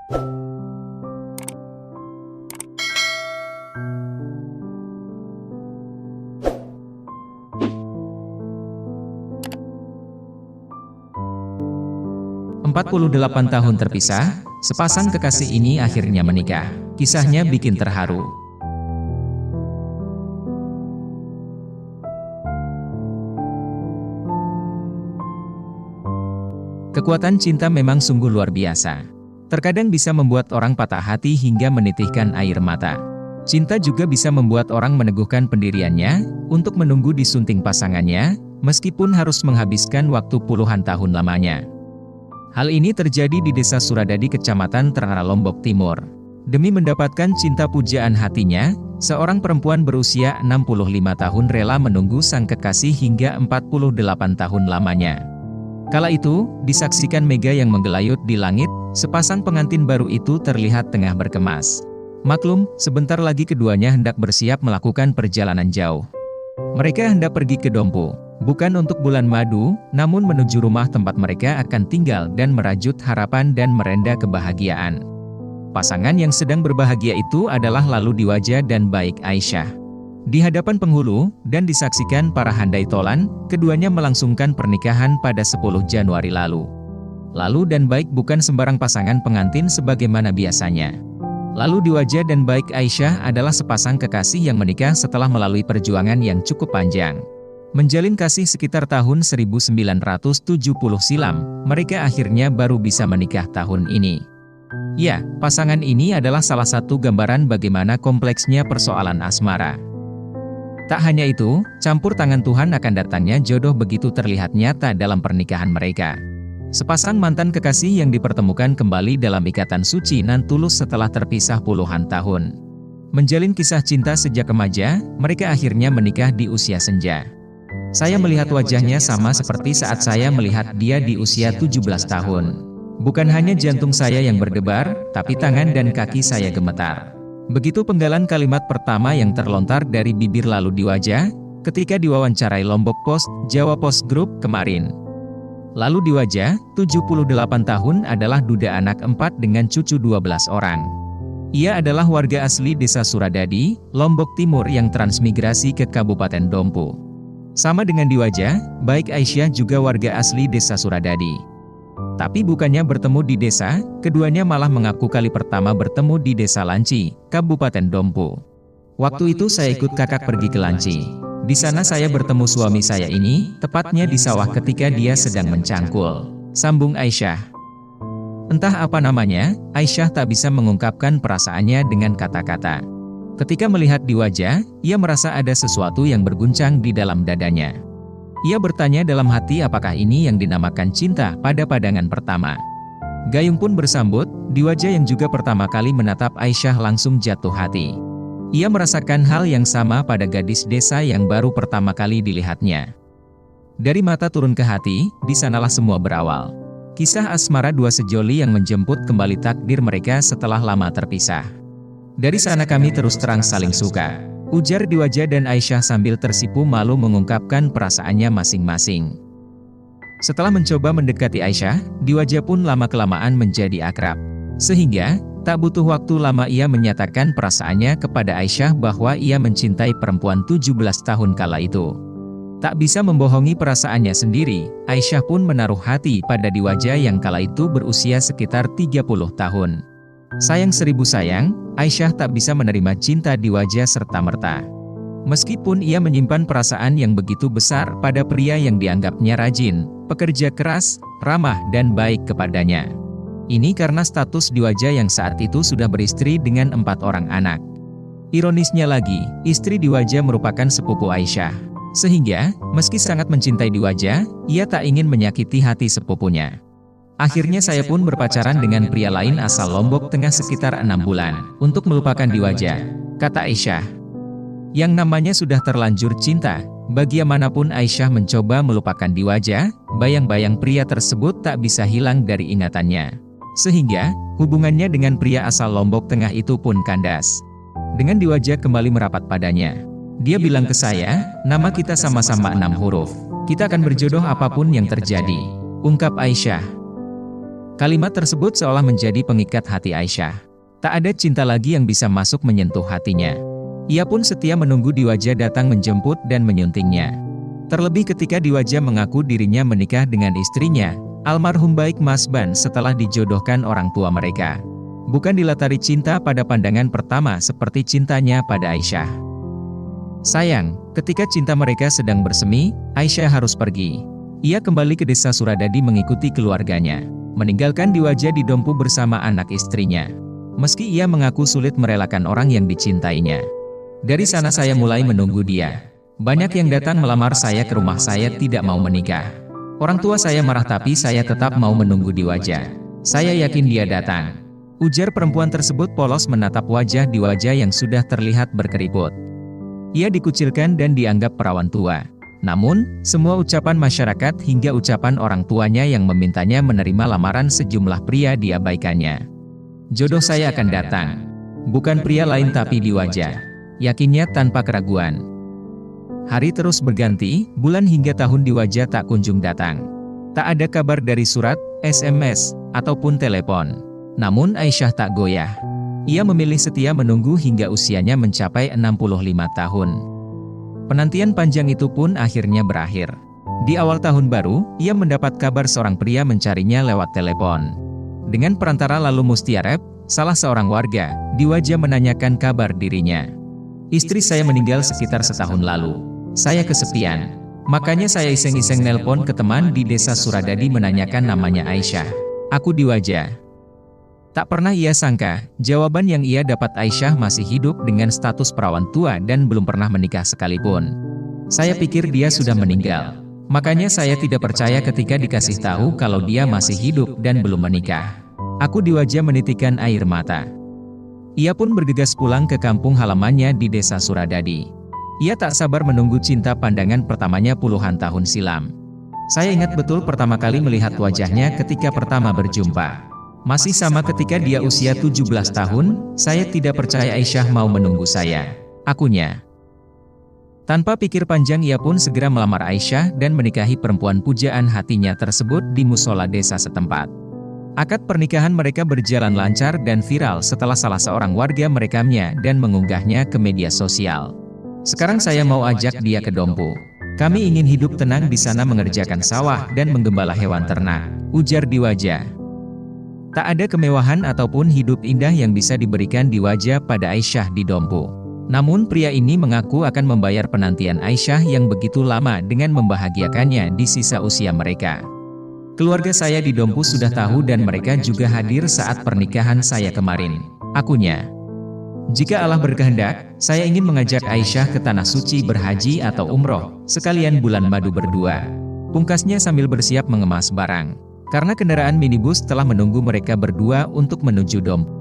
48 tahun terpisah, sepasang kekasih ini akhirnya menikah. Kisahnya bikin terharu. Kekuatan cinta memang sungguh luar biasa. Terkadang bisa membuat orang patah hati hingga menitihkan air mata. Cinta juga bisa membuat orang meneguhkan pendiriannya untuk menunggu disunting pasangannya, meskipun harus menghabiskan waktu puluhan tahun lamanya. Hal ini terjadi di Desa Suradadi, Kecamatan Trenggalek, Lombok Timur. Demi mendapatkan cinta pujaan hatinya, seorang perempuan berusia 65 tahun rela menunggu sang kekasih hingga 48 tahun lamanya. Kala itu, disaksikan mega yang menggelayut di langit, sepasang pengantin baru itu terlihat tengah berkemas. Maklum, sebentar lagi keduanya hendak bersiap melakukan perjalanan jauh. Mereka hendak pergi ke Dompu, bukan untuk bulan madu, namun menuju rumah tempat mereka akan tinggal dan merajut harapan dan merenda kebahagiaan. Pasangan yang sedang berbahagia itu adalah Lalu Diwaja dan Baik Aisyah. Di hadapan penghulu, dan disaksikan para handai tolan, keduanya melangsungkan pernikahan pada 10 Januari lalu. Lalu dan Baik bukan sembarang pasangan pengantin sebagaimana biasanya. Lalu Diwaja dan Baik Aisyah adalah sepasang kekasih yang menikah setelah melalui perjuangan yang cukup panjang. Menjalin kasih sekitar tahun 1970 silam, mereka akhirnya baru bisa menikah tahun ini. Ya, pasangan ini adalah salah satu gambaran bagaimana kompleksnya persoalan asmara. Tak hanya itu, campur tangan Tuhan akan datangnya jodoh begitu terlihat nyata dalam pernikahan mereka. Sepasang mantan kekasih yang dipertemukan kembali dalam ikatan suci nan tulus setelah terpisah puluhan tahun. Menjalin kisah cinta sejak remaja, mereka akhirnya menikah di usia senja. Saya melihat wajahnya sama seperti saat saya melihat dia di usia 17 tahun. Bukan hanya jantung saya yang berdebar, tapi tangan dan kaki saya gemetar. Begitu penggalan kalimat pertama yang terlontar dari bibir Lalu Diwaja, ketika diwawancarai Lombok Post, Jawa Post Group kemarin. Lalu Diwaja, 78 tahun adalah duda anak 4 dengan cucu 12 orang. Ia adalah warga asli Desa Suradadi, Lombok Timur yang transmigrasi ke Kabupaten Dompu. Sama dengan Diwaja, Baik Aisyah juga warga asli Desa Suradadi. Tapi bukannya bertemu di desa, keduanya malah mengaku kali pertama bertemu di Desa Lanci, Kabupaten Dompu. Waktu itu saya ikut kakak pergi ke Lanci. Di sana saya bertemu suami saya ini, tepatnya di sawah ketika dia sedang mencangkul, sambung Aisyah. Entah apa namanya, Aisyah tak bisa mengungkapkan perasaannya dengan kata-kata. Ketika melihat Diwaja, ia merasa ada sesuatu yang berguncang di dalam dadanya. Ia bertanya dalam hati apakah ini yang dinamakan cinta pada pandangan pertama. Gayung pun bersambut, Diwaja yang juga pertama kali menatap Aisyah langsung jatuh hati. Ia merasakan hal yang sama pada gadis desa yang baru pertama kali dilihatnya. Dari mata turun ke hati, di sanalah semua berawal. Kisah asmara dua sejoli yang menjemput kembali takdir mereka setelah lama terpisah. Dari sana kami terus terang saling suka, ujar Diwaja dan Aisyah sambil tersipu malu mengungkapkan perasaannya masing-masing. Setelah mencoba mendekati Aisyah, Diwaja pun lama-kelamaan menjadi akrab. Sehingga, tak butuh waktu lama ia menyatakan perasaannya kepada Aisyah bahwa ia mencintai perempuan 17 tahun kala itu. Tak bisa membohongi perasaannya sendiri, Aisyah pun menaruh hati pada Diwaja yang kala itu berusia sekitar 30 tahun. Sayang seribu sayang, Aisyah tak bisa menerima cinta Diwaja serta-merta. Meskipun ia menyimpan perasaan yang begitu besar pada pria yang dianggapnya rajin, pekerja keras, ramah dan baik kepadanya. Ini karena status Diwaja yang saat itu sudah beristri dengan 4 orang anak. Ironisnya lagi, istri Diwaja merupakan sepupu Aisyah. Sehingga, meski sangat mencintai Diwaja, ia tak ingin menyakiti hati sepupunya. Akhirnya saya pun berpacaran dengan pria lain asal Lombok Tengah sekitar 6 bulan, untuk melupakan Diwaja, kata Aisyah. Yang namanya sudah terlanjur cinta, bagaimanapun Aisyah mencoba melupakan Diwaja, bayang-bayang pria tersebut tak bisa hilang dari ingatannya. Sehingga, hubungannya dengan pria asal Lombok Tengah itu pun kandas. Dengan Diwaja kembali merapat padanya. Dia bilang ke saya, nama kita sama-sama 6 huruf. Kita akan berjodoh apapun yang terjadi, ungkap Aisyah. Kalimat tersebut seolah menjadi pengikat hati Aisyah. Tak ada cinta lagi yang bisa masuk menyentuh hatinya. Ia pun setia menunggu Diwaja datang menjemput dan menyuntingnya. Terlebih ketika Diwaja mengaku dirinya menikah dengan istrinya, almarhum Baik Masban setelah dijodohkan orang tua mereka. Bukan dilatari cinta pada pandangan pertama seperti cintanya pada Aisyah. Sayang, ketika cinta mereka sedang bersemi, Aisyah harus pergi. Ia kembali ke desa Suradadi mengikuti keluarganya, meninggalkan Diwaja di Dompu bersama anak istrinya. Meski ia mengaku sulit merelakan orang yang dicintainya. Dari sana saya mulai menunggu dia. Banyak yang datang melamar saya ke rumah saya tidak mau menikah. Orang tua saya marah tapi saya tetap mau menunggu Diwaja. Saya yakin dia datang. Ujar perempuan tersebut polos menatap wajah Diwaja yang sudah terlihat berkeriput. Ia dikucilkan dan dianggap perawan tua. Namun, semua ucapan masyarakat hingga ucapan orang tuanya yang memintanya menerima lamaran sejumlah pria diabaikannya. Jodoh saya akan datang. Bukan pria lain tapi Diwaja. Yakinnya tanpa keraguan. Hari terus berganti, bulan hingga tahun Diwaja tak kunjung datang. Tak ada kabar dari surat, SMS, ataupun telepon. Namun Aisyah tak goyah. Ia memilih setia menunggu hingga usianya mencapai 65 tahun. Penantian panjang itu pun akhirnya berakhir. Di awal tahun baru, ia mendapat kabar seorang pria mencarinya lewat telepon. Dengan perantara Lalu Mustiarep, salah seorang warga, Diwaja menanyakan kabar dirinya. Istri saya meninggal sekitar setahun lalu. Saya kesepian. Makanya saya iseng-iseng nelpon ke teman di desa Suradadi menanyakan namanya Aisyah. Aku Diwaja. Tak pernah ia sangka, jawaban yang ia dapat Aisyah masih hidup dengan status perawan tua dan belum pernah menikah sekalipun. Saya pikir dia sudah meninggal. Makanya saya tidak percaya ketika dikasih tahu kalau dia masih hidup dan belum menikah. Aku Diwaja menitikkan air mata. Ia pun bergegas pulang ke kampung halamannya di desa Suradadi. Ia tak sabar menunggu cinta pandangan pertamanya puluhan tahun silam. Saya ingat betul pertama kali melihat wajahnya ketika pertama berjumpa. Masih sama ketika dia usia 17 tahun, saya tidak percaya Aisyah mau menunggu saya. Akunya. Tanpa pikir panjang ia pun segera melamar Aisyah dan menikahi perempuan pujaan hatinya tersebut di musola desa setempat. Akad pernikahan mereka berjalan lancar dan viral setelah salah seorang warga merekamnya dan mengunggahnya ke media sosial. Sekarang saya mau ajak dia ke Dompu. Kami ingin hidup tenang di sana mengerjakan sawah dan menggembala hewan ternak, ujar Diwaja. Tak ada kemewahan ataupun hidup indah yang bisa diberikan Diwaja pada Aisyah di Dompu. Namun pria ini mengaku akan membayar penantian Aisyah yang begitu lama dengan membahagiakannya di sisa usia mereka. Keluarga saya di Dompu sudah tahu dan mereka juga hadir saat pernikahan saya kemarin. Akunya. Jika Allah berkehendak, saya ingin mengajak Aisyah ke Tanah Suci berhaji atau umroh, sekalian bulan madu berdua. Pungkasnya sambil bersiap mengemas barang. Karena kendaraan minibus telah menunggu mereka berdua untuk menuju Dompu.